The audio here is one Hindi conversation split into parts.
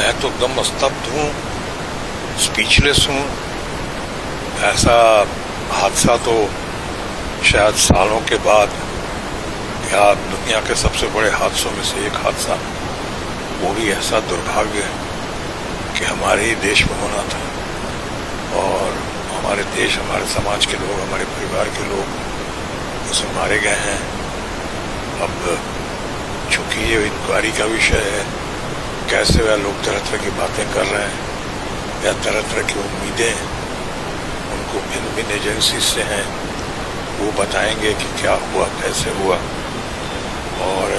मैं तो एकदम स्तब्ध हूँ, स्पीचलेस हूँ। ऐसा हादसा तो शायद सालों के बाद, या दुनिया के सबसे बड़े हादसों में से एक हादसा, वो भी ऐसा दुर्भाग्य कि हमारे ही देश में होना था और हमारे देश, हमारे समाज के लोग, हमारे परिवार के लोग उसमें मारे गए हैं। अब चूंकि ये इंक्वायरी का विषय है, कैसे वह लोग तरह तरह की बातें कर रहे हैं या तरह तरह की उम्मीदें उनको भिन्न भिन्न एजेंसी से हैं, वो बताएंगे कि क्या हुआ, कैसे हुआ। और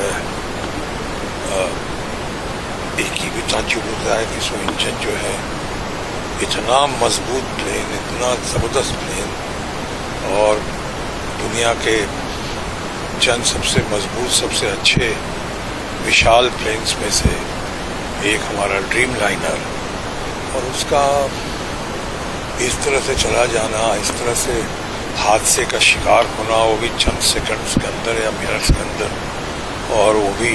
एक ही भी ताज्जुब होता है कि सो इंजन जो है, इतना मजबूत प्लेन, इतना ज़बरदस्त प्लेन, और दुनिया के चंद सबसे मजबूत, सबसे अच्छे विशाल प्लेन्स में से एक हमारा ड्रीम लाइनर, और उसका इस तरह से चला जाना, इस तरह से हादसे का शिकार होना, वो भी चंद सेकंड्स के अंदर या मिनट्स के अंदर। और वो भी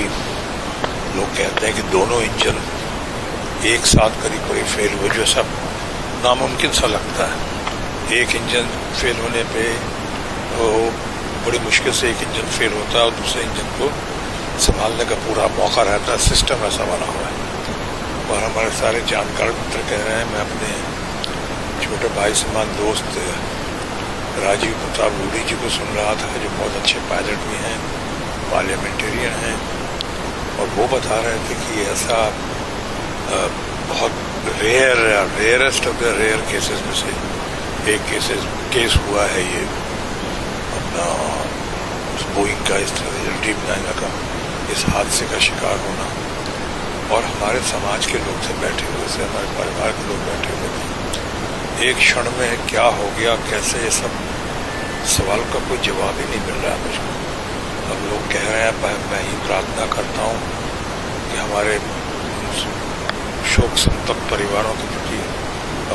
लोग कहते हैं कि दोनों इंजन एक साथ करीब करीब फेल हुए, जो सब नामुमकिन सा लगता है। एक इंजन फेल होने पे वो बड़ी मुश्किल से एक इंजन फेल होता है और दूसरे इंजन को संभालने का पूरा मौका रहता है। सिस्टम ऐसा बना हुआ है। और हमारे सारे जानकार मित्र कह रहे हैं, मैं अपने छोटे भाई समान दोस्त राजीव प्रताप रूडी जी को सुन रहा था, जो बहुत अच्छे पायलट भी हैं, पार्लियामेंटेरियन हैं, और वो बता रहे थे कि ऐसा बहुत rarest of the rare cases में से एक केस हुआ है ये अपना बोइंग का, इस तरह ड्रीम लाइनर का इस हादसे का शिकार होना। और हमारे समाज के लोग थे बैठे हुए थे, हमारे परिवार के लोग बैठे हुए थे। एक क्षण में क्या हो गया, कैसे, ये सब सवाल का कोई जवाब ही नहीं मिल रहा है मुझको। अब लोग कह रहे हैं, मैं ही प्रार्थना करता हूँ कि हमारे शोक संतप्त परिवारों के प्रति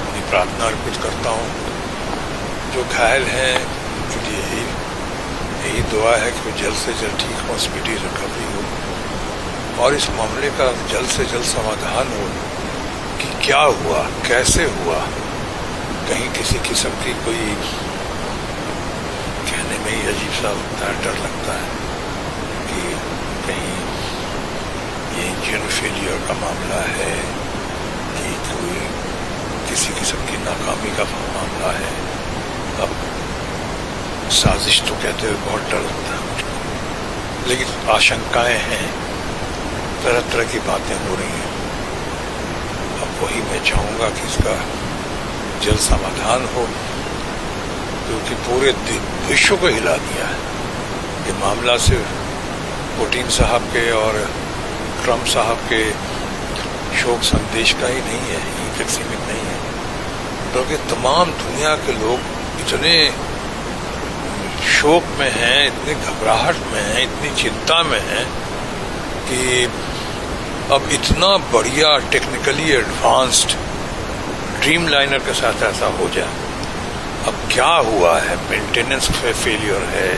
अपनी प्रार्थना अर्पित करता हूँ। जो घायल हैं उनके लिए यही दुआ है कि वो जल्द से जल्द ठीक हो, स्पीडी रिकवरी हो, और इस मामले का जल्द से जल्द समाधान हो कि क्या हुआ, कैसे हुआ। कहीं किसी किस्म की कोई कहने में ही अजीब सा लगता है, डर लगता है कि कहीं ये इंजन फेलियर का मामला है कि कोई किसी किस्म की नाकामी का मामला है। अब साजिश तो कहते हुए बहुत डर लगता है मुझको, लेकिन आशंकाएं हैं, तरह तरह की बातें हो रही हैं। अब वही मैं चाहूँगा कि इसका जल्द समाधान हो, क्योंकि पूरे विश्व को हिला दिया है ये मामला। सिर्फ पुतिन साहब के और ट्रंप साहब के शोक संदेश का ही नहीं है, यहीं तक सीमित नहीं है, बल्कि तमाम दुनिया के लोग इतने शोक में हैं, इतनी घबराहट में हैं, इतनी चिंता में हैं कि अब इतना बढ़िया टेक्निकली एडवांस्ड ड्रीम लाइनर के साथ ऐसा हो जाए। अब क्या हुआ है, मेंटेनेंस फेलियर है।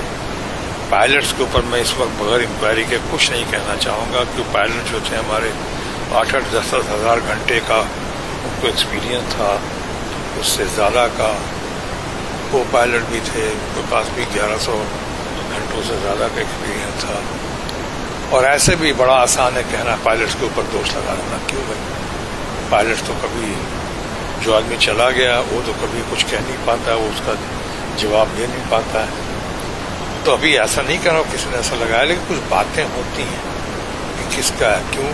पायलट्स के ऊपर मैं इस वक्त बगैर इंक्वायरी के कुछ नहीं कहना चाहूँगा, क्योंकि पायलट जो थे हमारे 8-10 हज़ार घंटे का उनको एक्सपीरियंस था, उससे ज़्यादा का वो पायलट भी थे, उनके पास भी 1100 घंटों से ज़्यादा का एक्सपीरियंस था। और ऐसे भी बड़ा आसान है कहना पायलट्स के ऊपर दोष लगा देना, क्यों भाई, पायलट्स तो कभी, जो आदमी चला गया वो तो कभी कुछ कह नहीं पाता, वो उसका जवाब दे नहीं पाता है। तो अभी ऐसा नहीं कर रहा हूँ किसी ने ऐसा लगाया, लेकिन कुछ बातें होती हैं कि किसका है, क्यों।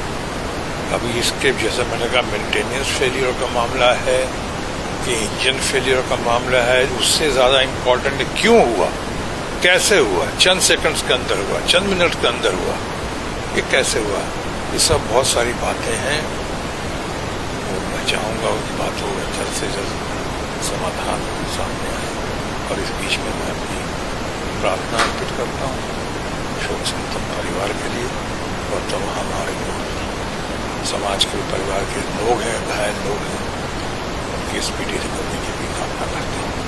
अभी इसके जैसे मैंने कहा मेंटेनेंस फेलियर का मामला है कि इंजन फेलियर का मामला है, उससे ज़्यादा इम्पोर्टेंट क्यों हुआ, कैसे हुआ, चंद सेकंड्स के अंदर हुआ, चंद मिनट के अंदर हुआ, ये कैसे हुआ। ये सब बहुत सारी बातें हैं, और मैं चाहूँगा उन बातों का जल्द से जल्द समाधान सामने आए। और इस बीच में मैं अपनी प्रार्थना अर्पित करता हूँ शोक संतप्त परिवार के लिए, और तमाम हमारे समाज के परिवार के लोग हैं, घायल लोग हैं, उनकी स्पीडी रिकवरी की भी कामना करता हूँ।